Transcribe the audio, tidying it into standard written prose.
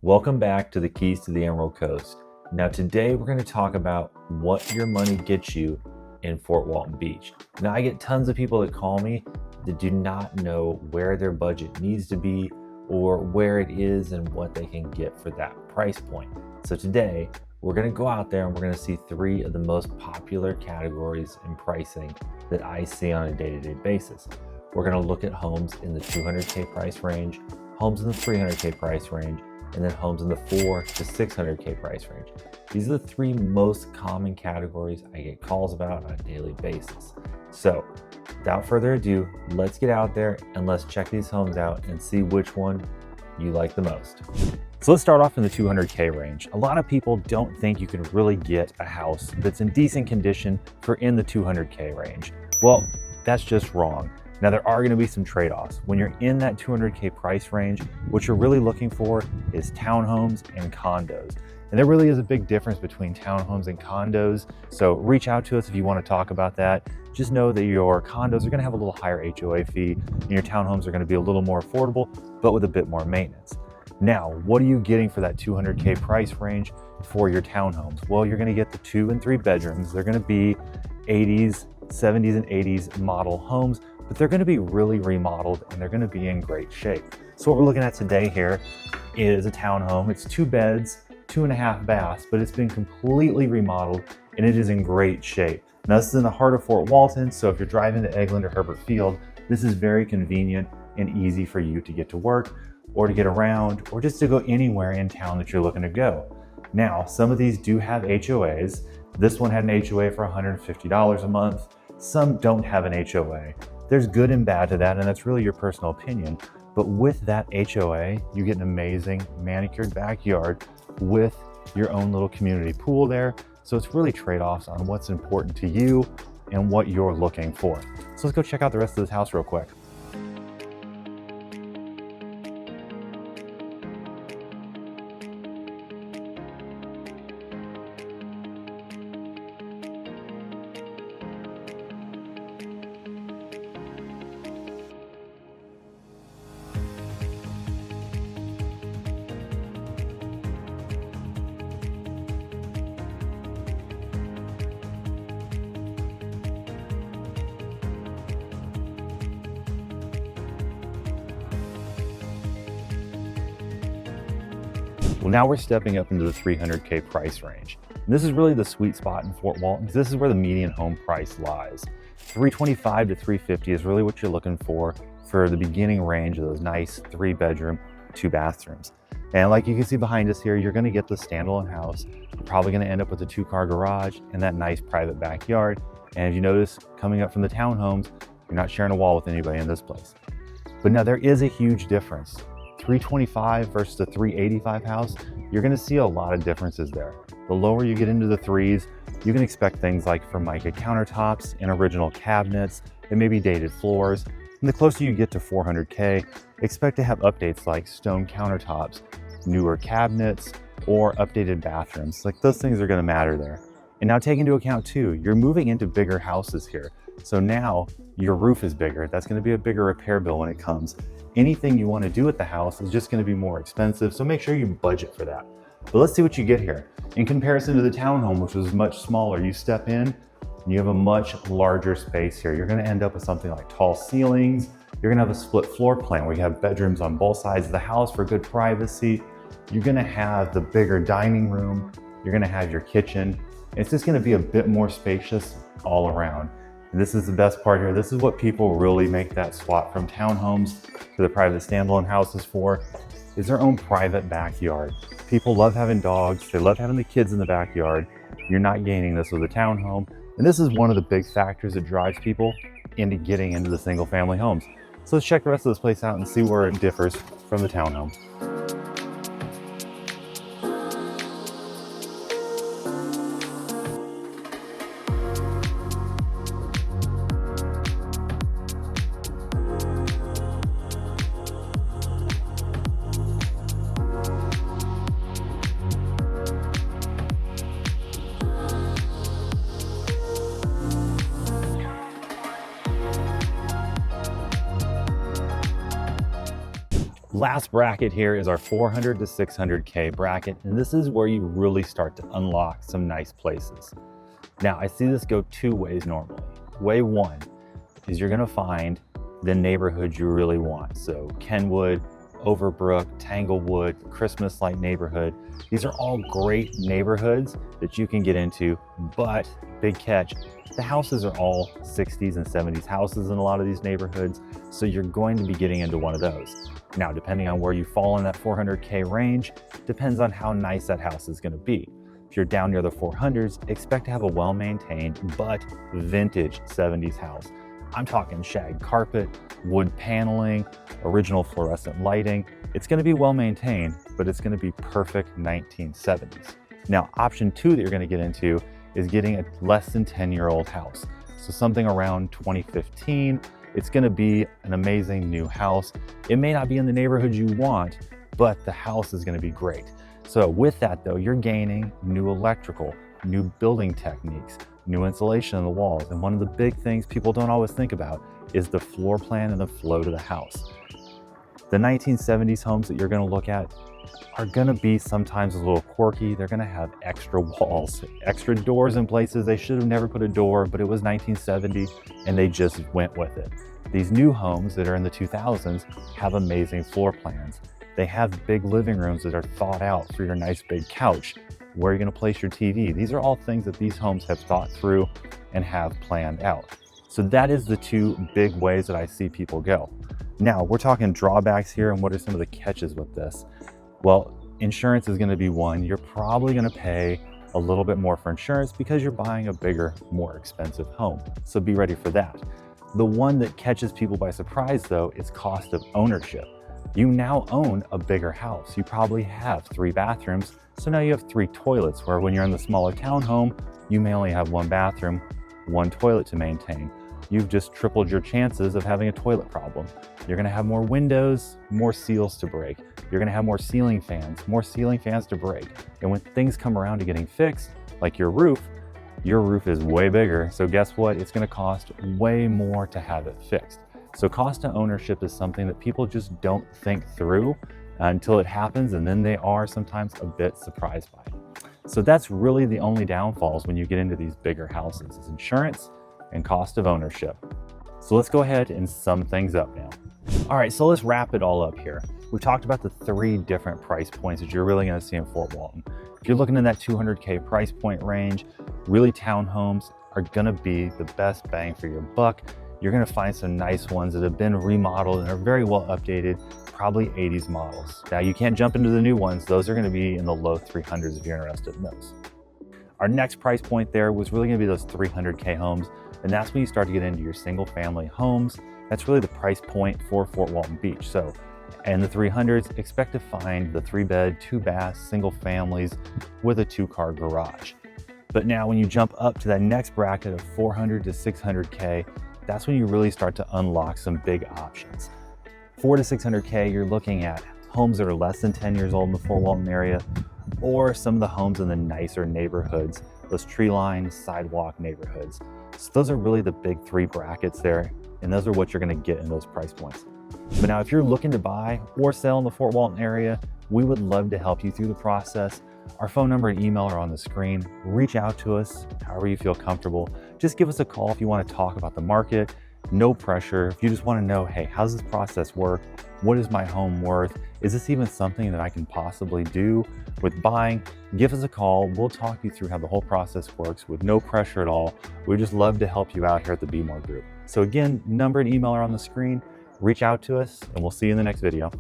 Welcome back to the Keys to the Emerald Coast. Now today we're going to talk about what your money gets you in Fort Walton Beach. Now I get tons of people that call me that do not know where their budget needs to be or where it is and what they can get for that price point. So today we're going to go out there and we're going to see three of the most popular categories in pricing that I see on a day-to-day basis. We're going to look at homes in the 200K price range, homes in the 300K price range, and then homes in the 4 to 600K price range. These are the three most common categories I get calls about on a daily basis. So without further ado, let's get out there and let's check these homes out and see which one you like the most. So let's start off in the 200K range. A lot of people don't think you can really get a house that's in decent condition for in the 200K range. Well, that's just wrong. Now there are going to be some trade-offs. When you're in that 200K price range, what you're really looking for is townhomes and condos. And there really is a big difference between townhomes and condos. So reach out to us if you want to talk about that. Just know that your condos are going to have a little higher HOA fee and your townhomes are going to be a little more affordable, but with a bit more maintenance. Now, what are you getting for that 200K price range for your townhomes? Well, you're going to get the 2 and 3 bedrooms. They're going to be 80s, 70s and 80s model homes, but they're going to be really remodeled and they're going to be in great shape. So what we're looking at today here is a townhome. It's 2 beds, 2.5 baths, but it's been completely remodeled and it is in great shape. Now this is in the heart of Fort Walton, so if you're driving to Eglin or Hurlburt Field, this is very convenient and easy for you to get to work or to get around or just to go anywhere in town that you're looking to go. Now, some of these do have HOAs. This one had an HOA for $150 a month. Some don't have an HOA. There's good and bad to that, and that's really your personal opinion. But with that HOA, you get an amazing manicured backyard with your own little community pool there. So it's really trade-offs on what's important to you and what you're looking for. So let's go check out the rest of this house real quick. Well, now we're stepping up into the 300K price range. And this is really the sweet spot in Fort Walton because this is where the median home price lies. 325 to 350 is really what you're looking for the beginning range of those nice 3-bedroom, 2 bathrooms. And like you can see behind us here, you're going to get the standalone house. You're probably going to end up with a 2-car garage and that nice private backyard. And if you notice, coming up from the townhomes, you're not sharing a wall with anybody in this place. But now there is a huge difference. 325 versus the 385 house, you're going to see a lot of differences there. The lower you get into the 3s, you can expect things like Formica countertops and original cabinets and maybe dated floors. And the closer you get to 400K, expect to have updates like stone countertops, newer cabinets, or updated bathrooms. Like those things are going to matter there. And now take into account too, you're moving into bigger houses here. So now your roof is bigger. That's going to be a bigger repair bill when it comes. Anything you want to do at the house is just going to be more expensive. So make sure you budget for that. But let's see what you get here. In comparison to the townhome, which was much smaller, you step in and you have a much larger space here. You're going to end up with something like tall ceilings. You're going to have a split floor plan where you have bedrooms on both sides of the house for good privacy. You're going to have the bigger dining room. You're going to have your kitchen. It's just going to be a bit more spacious all around. And this is the best part here. This is what people really make that swap from townhomes to the private standalone houses for, is their own private backyard. People love having dogs. They love having the kids in the backyard. You're not gaining this with a townhome. And this is one of the big factors that drives people into getting into the single family homes. So let's check the rest of this place out and see where it differs from the townhome. Last bracket here is our 400 to 600K bracket, and this is where you really start to unlock some nice places. Now, I see this go two ways normally. Way one is you're gonna find the neighborhood you really want. So Kenwood, Overbrook, Tanglewood, Christmas-like neighborhood. These are all great neighborhoods that you can get into, but big catch, the houses are all 60s and 70s houses in a lot of these neighborhoods, so you're going to be getting into one of those. Now, depending on where you fall in that 400K range, depends on how nice that house is gonna be. If you're down near the 400s, expect to have a well-maintained but vintage 70s house. I'm talking shag carpet, wood paneling, original fluorescent lighting. It's gonna be well-maintained, but it's gonna be perfect 1970s. Now, option two that you're gonna get into is getting a less than 10-year-old house. So something around 2015, it's gonna be an amazing new house. It may not be in the neighborhood you want, but the house is gonna be great. So with that though, you're gaining new electrical, new building techniques, new insulation in the walls. And one of the big things people don't always think about is the floor plan and the flow to the house. The 1970s homes that you're gonna look at are gonna be sometimes a little quirky. They're gonna have extra walls, extra doors in places they should have never put a door, but it was 1970 and they just went with it. These new homes that are in the 2000s have amazing floor plans. They have big living rooms that are thought out for your nice big couch, where you're gonna place your TV. These are all things that these homes have thought through and have planned out. So that is the two big ways that I see people go. Now, we're talking drawbacks here, and what are some of the catches with this? Well, insurance is gonna be one. You're probably gonna pay a little bit more for insurance because you're buying a bigger, more expensive home. So be ready for that. The one that catches people by surprise though is cost of ownership. You now own a bigger house. You probably have 3 bathrooms. So now you have 3 toilets, where when you're in the smaller townhome, you may only have 1 bathroom, 1 toilet to maintain. You've just tripled your chances of having a toilet problem. You're gonna have more windows, more seals to break. You're gonna have more ceiling fans to break. And when things come around to getting fixed, like your roof is way bigger. So guess what? It's gonna cost way more to have it fixed. So cost of ownership is something that people just don't think through until it happens, and then they are sometimes a bit surprised by it. So that's really the only downfalls when you get into these bigger houses, is insurance and cost of ownership. So let's go ahead and sum things up now. All right, so let's wrap it all up here. We talked about the 3 different price points that you're really gonna see in Fort Walton. If you're looking in that 200K price point range, really townhomes are gonna be the best bang for your buck. You're gonna find some nice ones that have been remodeled and are very well updated, probably 80s models. Now, you can't jump into the new ones. Those are gonna be in the low 300s if you're interested in those. Our next price point there was really gonna be those 300K homes, and that's when you start to get into your single family homes. That's really the price point for Fort Walton Beach. So in the 300s, expect to find the 3-bed, 2-bath, single families with a 2-car garage. But now when you jump up to that next bracket of 400 to 600K, that's when you really start to unlock some big options. 400 to 600K, you're looking at homes that are less than 10 years old in the Fort Walton area, or some of the homes in the nicer neighborhoods, those tree-lined sidewalk neighborhoods. So those are really the big 3 brackets there, and those are what you're gonna get in those price points. But now if you're looking to buy or sell in the Fort Walton area, we would love to help you through the process. Our phone number and email are on the screen. Reach out to us however you feel comfortable. Just give us a call if you want to talk about the market. No pressure. If you just want to know, hey, how does this process work? What is my home worth? Is this even something that I can possibly do with buying? Give us a call. We'll talk you through how the whole process works with no pressure at all. We just love to help you out here at the Be More Group. So again, number and email are on the screen. Reach out to us and we'll see you in the next video.